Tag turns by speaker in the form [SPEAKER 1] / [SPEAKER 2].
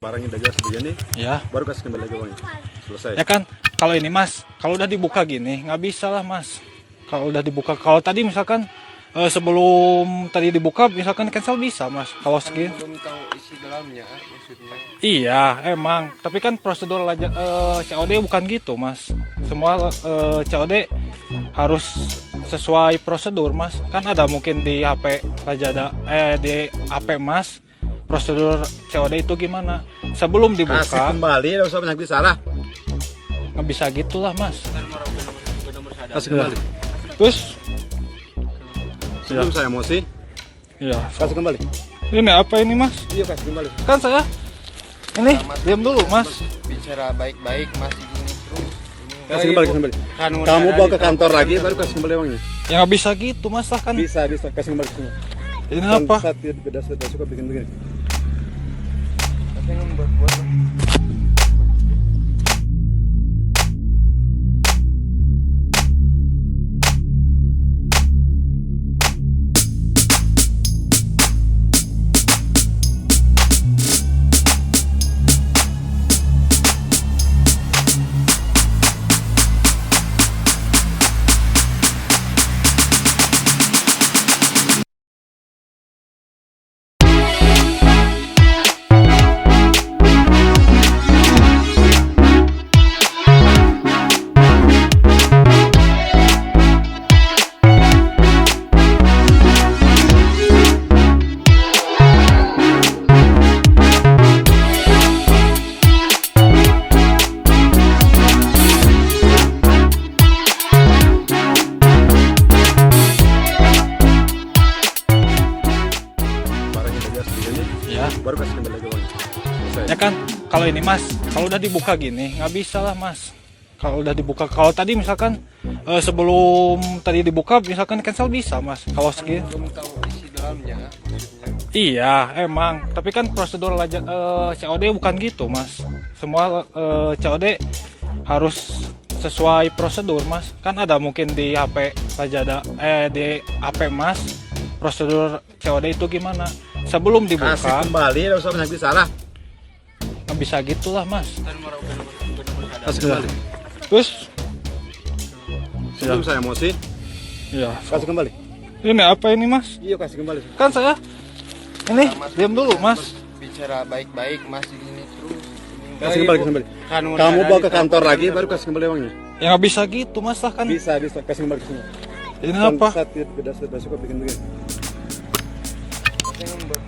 [SPEAKER 1] Barangnya udah jelas begini,
[SPEAKER 2] Ya,
[SPEAKER 1] baru kasih kembali lagi uangnya. Selesai.
[SPEAKER 2] ya kan. Kalau ini mas, kalau udah dibuka gini, nggak bisa lah mas. Kalau udah dibuka, kalau tadi misalkan sebelum tadi dibuka, misalkan cancel bisa mas. Kalau segini.
[SPEAKER 3] Belum tahu isi dalamnya maksudnya.
[SPEAKER 2] Iya, emang. Tapi kan prosedur COD bukan gitu mas. Semua COD harus sesuai prosedur mas. Kan ada mungkin di HP Lazada, di HP mas. Prosedur COD itu gimana? Sebelum
[SPEAKER 1] Kasih
[SPEAKER 2] dibuka,
[SPEAKER 1] kembali, nggak usah banyak bicara.
[SPEAKER 2] nggak bisa gitulah mas.
[SPEAKER 1] Kasih kembali.
[SPEAKER 2] Terus,
[SPEAKER 1] Sebelum saya emosi,
[SPEAKER 2] ya.
[SPEAKER 1] kasih kembali.
[SPEAKER 2] Ini apa ini mas?
[SPEAKER 1] Iya, kasih kembali.
[SPEAKER 2] Kan saya ini diam dulu mas.
[SPEAKER 3] Bicara baik-baik masih gini terus.
[SPEAKER 1] Kasih kembali, kasih kembali.
[SPEAKER 3] Kan
[SPEAKER 1] Kamu
[SPEAKER 3] udah
[SPEAKER 1] bawa
[SPEAKER 3] ada
[SPEAKER 1] ke kantor lagi, baru kasih kembali uangnya.
[SPEAKER 2] Ya nggak bisa gitu mas lah kan.
[SPEAKER 1] Bisa, kasih kembali semua.
[SPEAKER 2] Ini apa?
[SPEAKER 1] Saat dia sudah suka bikin begini.
[SPEAKER 3] Tapi yang buat
[SPEAKER 1] Barangnya udah jelas begini,
[SPEAKER 2] Ya.
[SPEAKER 1] baru kasih kembali lagi uangnya. Selesai.
[SPEAKER 2] Ya kan, kalau ini mas, kalau udah dibuka gini, nggak bisa lah mas. Kalau udah dibuka, kalau tadi misalkan sebelum tadi dibuka, misalkan cancel bisa mas. Kalau segini.
[SPEAKER 3] belum tahu isi dalamnya maksudnya.
[SPEAKER 2] Iya, emang. Tapi kan prosedur COD bukan gitu mas. Semua COD harus sesuai prosedur mas. Kan ada mungkin di HP Lazada, di HP mas. Prosedur COD itu gimana? Sebelum
[SPEAKER 1] Kasih
[SPEAKER 2] dibuka,
[SPEAKER 1] kembali, nggak usah banyak bicara.
[SPEAKER 2] nggak bisa gitulah mas.
[SPEAKER 1] Kasih kembali.
[SPEAKER 2] Terus,
[SPEAKER 1] Sebelum saya emosi,
[SPEAKER 2] ya.
[SPEAKER 1] kasih kembali.
[SPEAKER 2] Ini apa ini mas?
[SPEAKER 1] Iya, kasih kembali.
[SPEAKER 2] Kan saya ini diam dulu mas.
[SPEAKER 3] Bicara baik-baik masih gini terus.
[SPEAKER 1] Kasih kembali, kasih kembali.
[SPEAKER 3] Kan udah
[SPEAKER 1] Kamu
[SPEAKER 3] ada
[SPEAKER 1] bawa
[SPEAKER 3] di
[SPEAKER 1] ke kantor
[SPEAKER 3] kantor
[SPEAKER 1] lagi, baru kasih kembali uangnya.
[SPEAKER 2] Ya nggak bisa gitu mas lah kan.
[SPEAKER 1] Bisa, kasih kembali semua.
[SPEAKER 2] Ini apa?
[SPEAKER 1] Saat dia sudah suka bikin begini.
[SPEAKER 3] Tapi yang buat